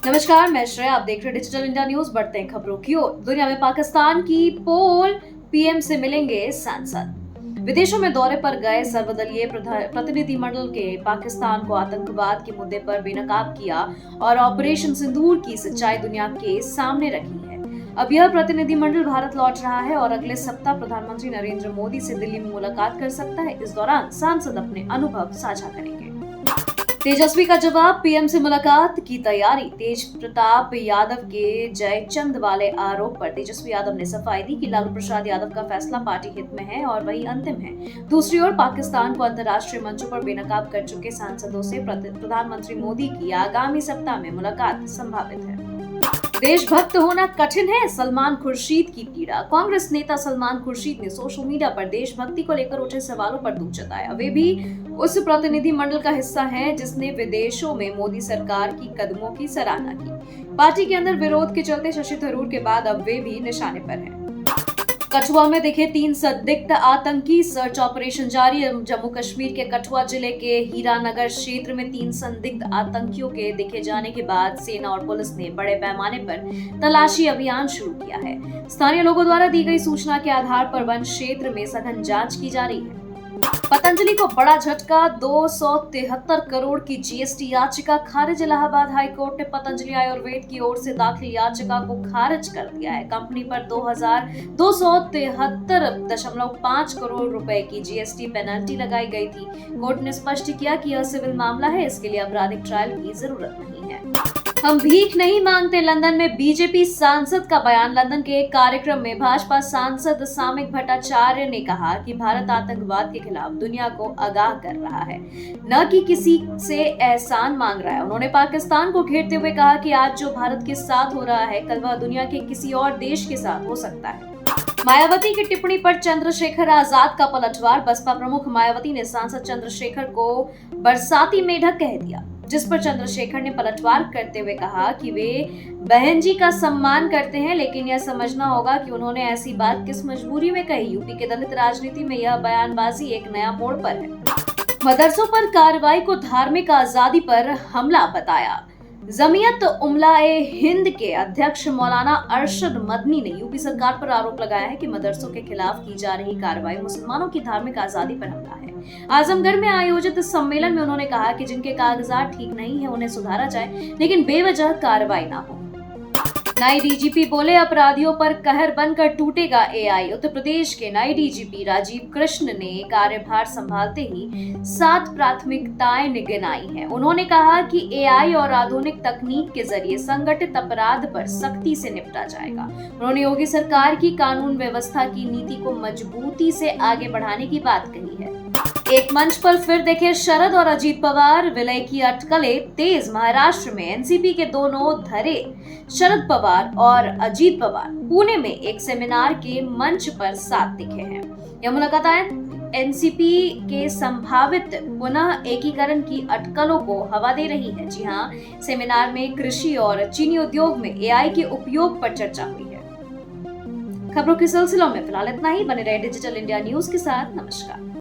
नमस्कार, मैं श्रेया। आप देख रहे हैं डिजिटल इंडिया न्यूज। बढ़ते हैं खबरों की ओर। दुनिया में पाकिस्तान की पोल पीएम से मिलेंगे सांसद। विदेशों में दौरे पर गए सर्वदलीय प्रतिनिधिमंडल के पाकिस्तान को आतंकवाद के मुद्दे पर बेनकाब किया और ऑपरेशन सिंदूर की सच्चाई दुनिया के सामने रखी है। अब यह प्रतिनिधिमंडल भारत लौट रहा है और अगले सप्ताह प्रधानमंत्री नरेंद्र मोदी से दिल्ली में मुलाकात कर सकता है। इस दौरान सांसद अपने अनुभव साझा करेंगे। तेजस्वी का जवाब, पीएम से मुलाकात की तैयारी। तेज प्रताप यादव के जयचंद वाले आरोप पर तेजस्वी यादव ने सफाई दी कि लालू प्रसाद यादव का फैसला पार्टी हित में है और वही अंतिम है। दूसरी ओर पाकिस्तान को अंतर्राष्ट्रीय मंचों पर बेनकाब कर चुके सांसदों से प्रधानमंत्री मोदी की आगामी सप्ताह में मुलाकात संभावित है। देशभक्त होना कठिन है, सलमान खुर्शीद की पीड़ा। कांग्रेस नेता सलमान खुर्शीद ने सोशल मीडिया पर देशभक्ति को लेकर उठे सवालों पर दुख जताया। वे भी उस प्रतिनिधिमंडल का हिस्सा हैं जिसने विदेशों में मोदी सरकार की कदमों की सराहना की। पार्टी के अंदर विरोध के चलते शशि थरूर के बाद अब वे भी निशाने पर हैं। कठुआ में दिखे 3 संदिग्ध आतंकी, सर्च ऑपरेशन जारी। जम्मू कश्मीर के कठुआ जिले के हीरानगर क्षेत्र में 3 संदिग्ध आतंकियों के दिखे जाने के बाद सेना और पुलिस ने बड़े पैमाने पर तलाशी अभियान शुरू किया है। स्थानीय लोगों द्वारा दी गई सूचना के आधार पर वन क्षेत्र में सघन जांच की जा रही है। पतंजलि को बड़ा झटका, 273 करोड़ की जीएसटी याचिका खारिज। इलाहाबाद हाई कोर्ट ने पतंजलि आयुर्वेद की ओर से दाखिल याचिका को खारिज कर दिया है। कंपनी पर 2,273.5 करोड़ रुपए की जीएसटी पेनल्टी लगाई गई थी। कोर्ट ने स्पष्ट किया कि यह सिविल मामला है, इसके लिए आपराधिक ट्रायल की जरूरत नहीं है। हम भीख नहीं मांगते, लंदन में बीजेपी सांसद का बयान। लंदन के एक कार्यक्रम में भाजपा सांसद सामिक भट्टाचार्य ने कहा कि भारत आतंकवाद के खिलाफ दुनिया को आगाह कर रहा है, न कि किसी से एहसान मांग रहा है। उन्होंने पाकिस्तान को घेरते हुए कहा कि आज जो भारत के साथ हो रहा है, कल वह दुनिया के किसी और देश के साथ हो सकता है। मायावती की टिप्पणी पर चंद्रशेखर आजाद का पलटवार। बसपा प्रमुख मायावती ने सांसद चंद्रशेखर को बरसाती मेढक कह दिया, जिस पर चंद्रशेखर ने पलटवार करते हुए कहा कि वे बहन जी का सम्मान करते हैं, लेकिन यह समझना होगा कि उन्होंने ऐसी बात किस मजबूरी में कही। यूपी के दलित राजनीति में यह बयानबाजी एक नया मोड़ पर है। मदरसों पर कार्रवाई को धार्मिक आजादी पर हमला बताया। जमीयत उम्माए हिंद के अध्यक्ष मौलाना अरशद मदनी ने यूपी सरकार पर आरोप लगाया है कि मदरसों के खिलाफ की जा रही कार्रवाई मुसलमानों की धार्मिक आजादी पर हमला है। आजमगढ़ में आयोजित सम्मेलन में उन्होंने कहा कि जिनके कागजात ठीक नहीं है उन्हें सुधारा जाए, लेकिन बेवजह कार्रवाई ना हो। नई डीजीपी बोले, अपराधियों पर कहर बनकर टूटेगा एआई। उत्तर प्रदेश के नए डीजीपी राजीव कृष्ण ने कार्यभार संभालते ही 7 प्राथमिकताएं गिनाई हैं। उन्होंने कहा कि एआई और आधुनिक तकनीक के जरिए संगठित अपराध पर सख्ती से निपटा जाएगा। उन्होंने योगी सरकार की कानून व्यवस्था की नीति को मजबूती से आगे बढ़ाने की बात कही है। एक मंच पर फिर देखे शरद और अजीत पवार, विलय की अटकलें तेज। महाराष्ट्र में एनसीपी के दोनों धरे शरद पवार और अजीत पवार पुणे में एक सेमिनार के मंच पर साथ दिखे हैं। यह मुलाकातें एनसीपी के संभावित पुनः एकीकरण की अटकलों को हवा दे रही है। जी हाँ, सेमिनार में कृषि और चीनी उद्योग में एआई के उपयोग पर चर्चा हुई है। खबरों के सिलसिलों में फिलहाल इतना ही। बने रहे डिजिटल इंडिया न्यूज के साथ। नमस्कार।